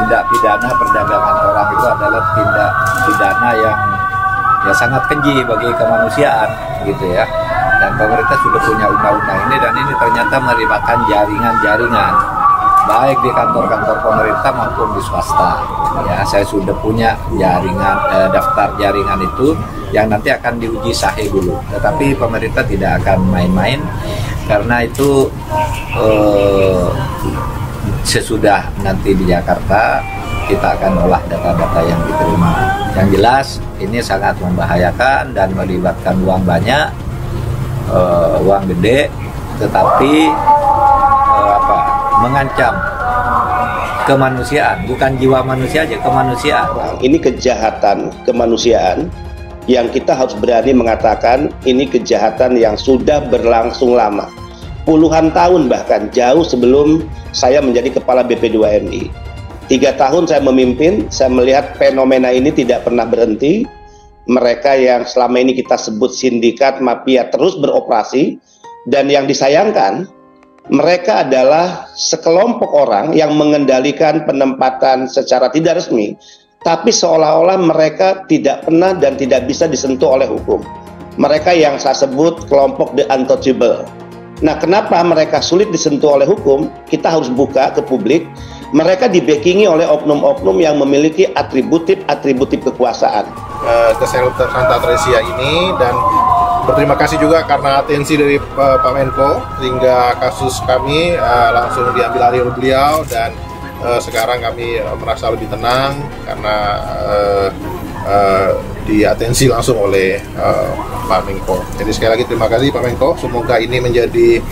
tindak pidana perdagangan orang itu adalah tindak pidana yang ya sangat keji bagi kemanusiaan gitu ya. Dan pemerintah sudah punya undang-undang ini, dan ini ternyata melibatkan jaringan-jaringan baik di kantor-kantor pemerintah maupun di swasta. Ya, saya sudah punya jaringan daftar jaringan itu yang nanti akan diuji sahih dulu. Tetapi pemerintah tidak akan main-main karena itu sesudah nanti di Jakarta kita akan olah data-data yang diterima. Yang jelas ini sangat membahayakan dan melibatkan uang banyak, uang gede, tetapi mengancam kemanusiaan, bukan jiwa manusia aja, kemanusiaan. Ini kejahatan kemanusiaan yang kita harus berani mengatakan ini kejahatan yang sudah berlangsung lama. Puluhan tahun bahkan jauh sebelum saya menjadi kepala BP2MI. 3 tahun saya memimpin, saya melihat fenomena ini tidak pernah berhenti. Mereka yang selama ini kita sebut sindikat, mafia terus beroperasi. Dan yang disayangkan, mereka adalah sekelompok orang yang mengendalikan penempatan secara tidak resmi, tapi seolah-olah mereka tidak pernah dan tidak bisa disentuh oleh hukum. Mereka yang saya sebut kelompok the untouchable. Nah, kenapa mereka sulit disentuh oleh hukum? Kita harus buka ke publik. Mereka dibackingi oleh oknum-oknum yang memiliki atributif kekuasaan. Ke shelter Santa Tresia ini, dan berterima kasih juga karena atensi dari Pak Menko sehingga kasus kami langsung diambil alih oleh beliau, dan sekarang kami merasa lebih tenang karena diatensi langsung oleh Pak Menko. Jadi sekali lagi terima kasih Pak Menko, semoga ini menjadi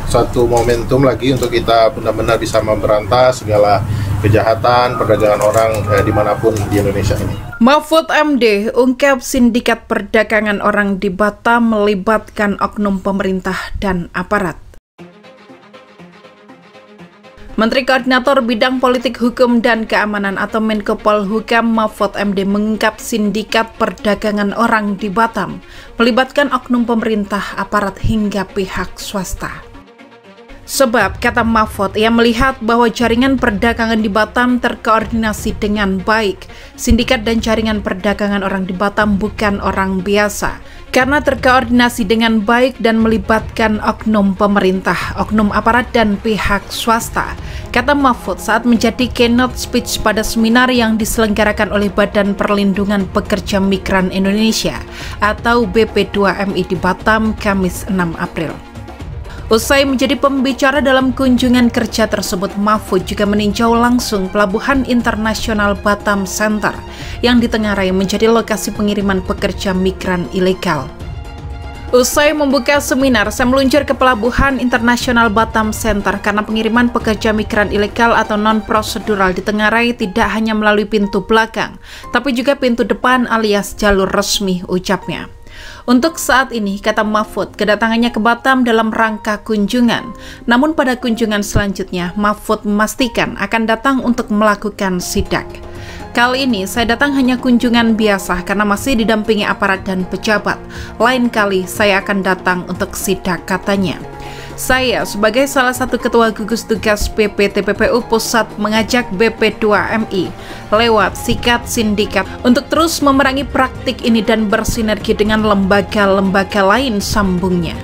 suatu momentum lagi untuk kita benar-benar bisa memberantas segala kejahatan perdagangan orang dimanapun di Indonesia ini. Mahfud MD ungkap sindikat perdagangan orang di Batam melibatkan oknum pemerintah dan aparat. Menteri Koordinator Bidang Politik Hukum dan Keamanan atau Menko Polhukam Mahfud MD mengungkap sindikat perdagangan orang di Batam melibatkan oknum pemerintah, aparat hingga pihak swasta. Sebab, kata Mahfud, ia melihat bahwa jaringan perdagangan di Batam terkoordinasi dengan baik. Sindikat dan jaringan perdagangan orang di Batam bukan orang biasa, karena terkoordinasi dengan baik dan melibatkan oknum pemerintah, oknum aparat, dan pihak swasta. Kata Mahfud saat menjadi keynote speech pada seminar yang diselenggarakan oleh Badan Perlindungan Pekerja Migran Indonesia atau BP2MI di Batam, Kamis 6 April. Usai menjadi pembicara dalam kunjungan kerja tersebut, Mahfud juga meninjau langsung Pelabuhan Internasional Batam Center yang ditengarai menjadi lokasi pengiriman pekerja migran ilegal. Usai membuka seminar, saya meluncur ke Pelabuhan Internasional Batam Center karena pengiriman pekerja migran ilegal atau non-prosedural ditengarai tidak hanya melalui pintu belakang, tapi juga pintu depan alias jalur resmi, ucapnya. Untuk saat ini, kata Mahfud, kedatangannya ke Batam dalam rangka kunjungan. Namun pada kunjungan selanjutnya, Mahfud memastikan akan datang untuk melakukan sidak. Kali ini saya datang hanya kunjungan biasa karena masih didampingi aparat dan pejabat. Lain kali saya akan datang untuk sidak, katanya. Saya sebagai salah satu ketua gugus tugas BPTPPU Pusat mengajak BP2MI lewat sikat sindikat untuk terus memerangi praktik ini dan bersinergi dengan lembaga-lembaga lain, sambungnya.